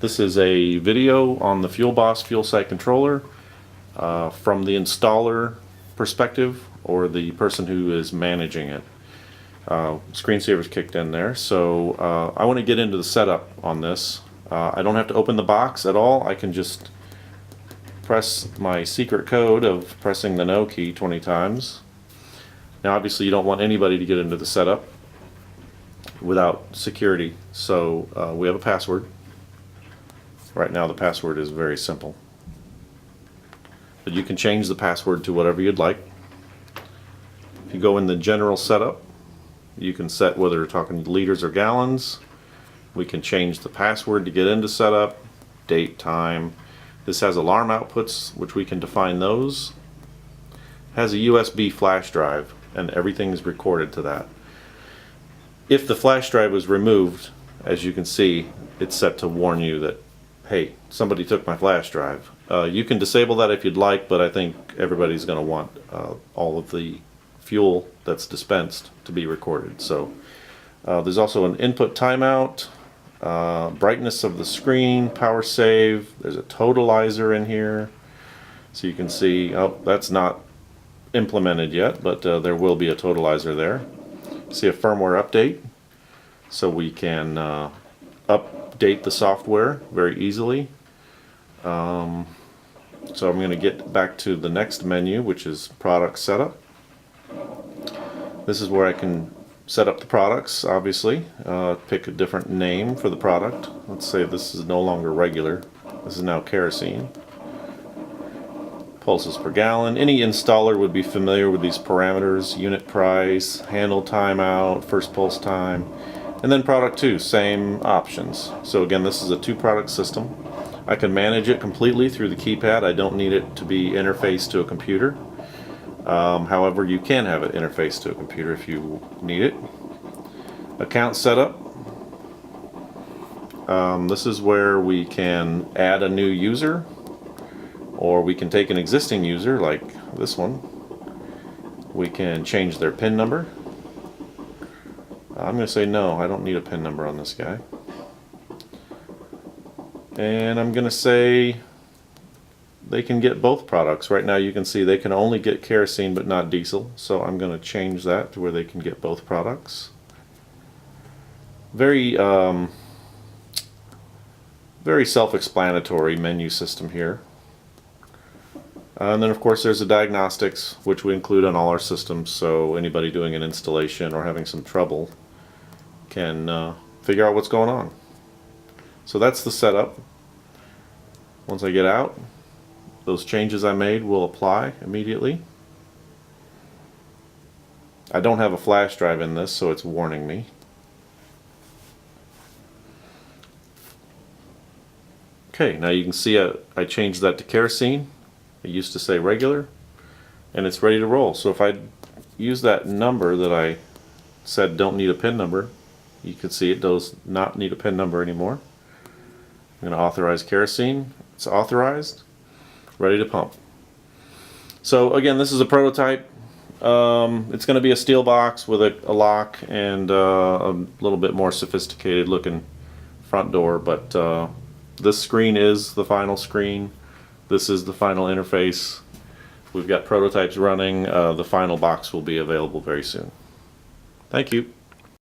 This is a video on the FuelBoss fuel site controller from the installer perspective, or the person who is managing it. Screensaver's kicked in there, so I want to get into the setup on this. I don't have to open the box at all. I can just press my secret code of pressing the no key 20 times. Now obviously you don't want anybody to get into the setup without security, so we have a password. Right now the password is very simple, but you can change the password to whatever you'd like. If you go in the general setup, you can set whether you're talking liters or gallons. We can change the password to get into setup, date, time. This has alarm outputs, which we can define those. It has a USB flash drive, and everything is recorded to that. If the flash drive was removed, as you can see, it's set to warn you that, hey, somebody took my flash drive. You can disable that if you'd like, but I think everybody's going to want all of the fuel that's dispensed to be recorded. So there's also an input timeout, brightness of the screen, power save. There's a totalizer in here, so you can see, oh, that's not implemented yet, but there will be a totalizer there. See a firmware update, so we can update the software very easily. So I'm going to get back to the next menu, which is product setup. This is where I can set up the products, obviously. Pick a different name for the product. Let's say this is no longer regular. This is now kerosene. Pulses per gallon. Any installer would be familiar with these parameters: unit price, handle timeout, first pulse time, and then product 2, same options. So again, this is a 2-product system. I can manage it completely through the keypad. I don't need it to be interfaced to a computer. However, you can have it interfaced to a computer if you need it. Account setup. This is where we can add a new user, or we can take an existing user like this one. We can change their PIN number. I'm going to say no, I don't need a PIN number on this guy. And I'm going to say they can get both products. Right now you can see they can only get kerosene but not diesel, so I'm going to change that to where they can get both products. Very self-explanatory menu system here. And then of course there's the diagnostics, which we include on all our systems, so anybody doing an installation or having some trouble can figure out what's going on. So that's the setup. Once I get out, those changes I made will apply immediately. I don't have a flash drive in this, so it's warning me. Okay, now you can see I changed that to kerosene. It used to say regular, and it's ready to roll. So if I use that number that I said don't need a PIN number, you can see it does not need a PIN number anymore. I'm going to authorize kerosene. It's authorized, ready to pump. So again, this is a prototype. It's going to be a steel box with a lock and a little bit more sophisticated looking front door, but this screen is the final screen. This is the final interface. We've got prototypes running. The final box will be available very soon. Thank you.